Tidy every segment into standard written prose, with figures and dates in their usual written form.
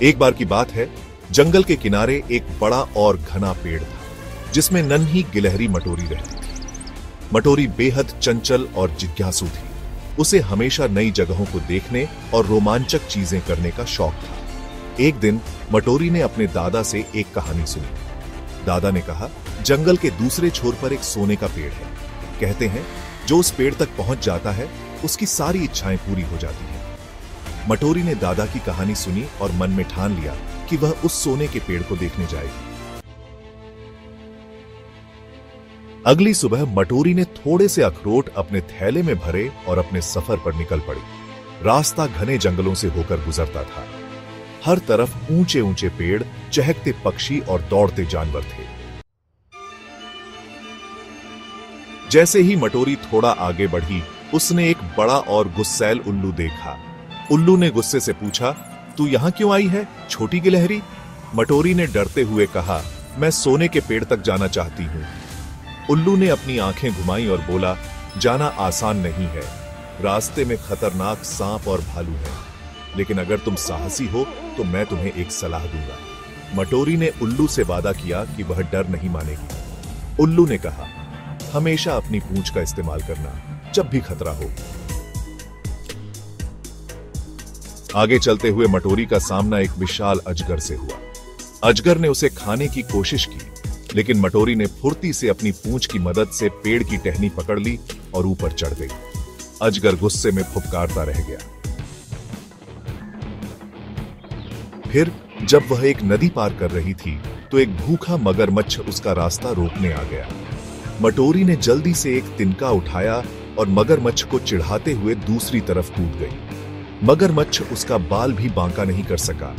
एक बार की बात है, जंगल के किनारे एक बड़ा और घना पेड़ था जिसमें नन्ही गिलहरी मटोरी रहती थी। मटोरी बेहद चंचल और जिज्ञासु थी। उसे हमेशा नई जगहों को देखने और रोमांचक चीजें करने का शौक था। एक दिन मटोरी ने अपने दादा से एक कहानी सुनी। दादा ने कहा, जंगल के दूसरे छोर पर एक सोने का पेड़ है। कहते हैं जो उस पेड़ तक पहुंच जाता है उसकी सारी इच्छाएं पूरी हो जाती हैं। मटोरी ने दादा की कहानी सुनी और मन में ठान लिया कि वह उस सोने के पेड़ को देखने जाएगी। अगली सुबह मटोरी ने थोड़े से अखरोट अपने थैले में भरे और अपने सफर पर निकल पड़ी। रास्ता घने जंगलों से होकर गुजरता था। हर तरफ ऊंचे ऊंचे पेड़, चहकते पक्षी और दौड़ते जानवर थे। जैसे ही मटोरी थोड़ा आगे बढ़ी, उसने एक बड़ा और गुस्सैल उल्लू देखा। उल्लू ने गुस्से से पूछा, तू यहां क्यों आई है, छोटी गिलहरी? मटोरी ने डरते हुए कहा, मैं सोने के पेड़ तक जाना चाहती हूं। उल्लू ने अपनी आंखें घुमाई और बोला, जाना आसान नहीं है। रास्ते में खतरनाक सांप और भालू है, लेकिन अगर तुम साहसी हो तो मैं तुम्हें एक सलाह दूंगा। मटोरी ने उल्लू से वादा किया कि वह डर नहीं मानेगी। उल्लू ने कहा, हमेशा अपनी पूंछ का इस्तेमाल करना जब भी खतरा हो। आगे चलते हुए मटोरी का सामना एक विशाल अजगर से हुआ। अजगर ने उसे खाने की कोशिश की, लेकिन मटोरी ने फुर्ती से अपनी पूंछ की मदद से पेड़ की टहनी पकड़ ली और ऊपर चढ़ गई। अजगर गुस्से में फुफकारता रह गया। फिर जब वह एक नदी पार कर रही थी तो एक भूखा मगरमच्छ उसका रास्ता रोकने आ गया। मटोरी ने जल्दी से एक तिनका उठाया और मगरमच्छ को चिढ़ाते हुए दूसरी तरफ कूद गई। मगरमच्छ उसका बाल भी बांका नहीं कर सका।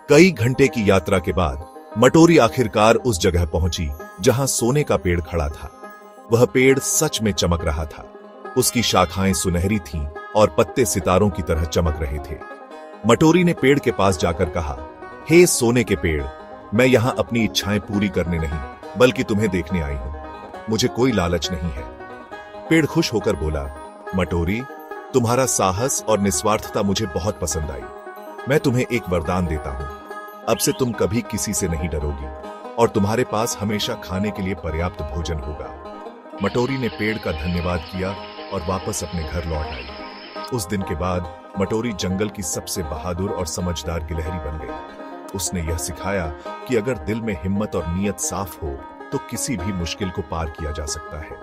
कई घंटे की यात्रा के बाद मटोरी आखिरकार उस जगह पहुंची जहां सोने का पेड़ खड़ा था। वह पेड़ सच में चमक रहा था। उसकी शाखाएं सुनहरी थीं और पत्ते सितारों की तरह चमक रहे थे। मटोरी ने पेड़ के पास जाकर कहा, हे सोने के पेड़, मैं यहां अपनी इच्छाएं पूरी करने नहीं बल्कि तुम्हें देखने आई हूं। मुझे कोई लालच नहीं है। पेड़ खुश होकर बोला, मटोरी, तुम्हारा साहस और निस्वार्थता मुझे बहुत पसंद आई। मैं तुम्हें एक वरदान देता हूं। अब से तुम कभी किसी से नहीं डरोगी और तुम्हारे पास हमेशा खाने के लिए पर्याप्त भोजन होगा। मटोरी ने पेड़ का धन्यवाद किया और वापस अपने घर लौट आई। उस दिन के बाद मटोरी जंगल की सबसे बहादुर और समझदार गिलहरी बन गई। उसने यह सिखाया कि अगर दिल में हिम्मत और नीयत साफ हो तो किसी भी मुश्किल को पार किया जा सकता है।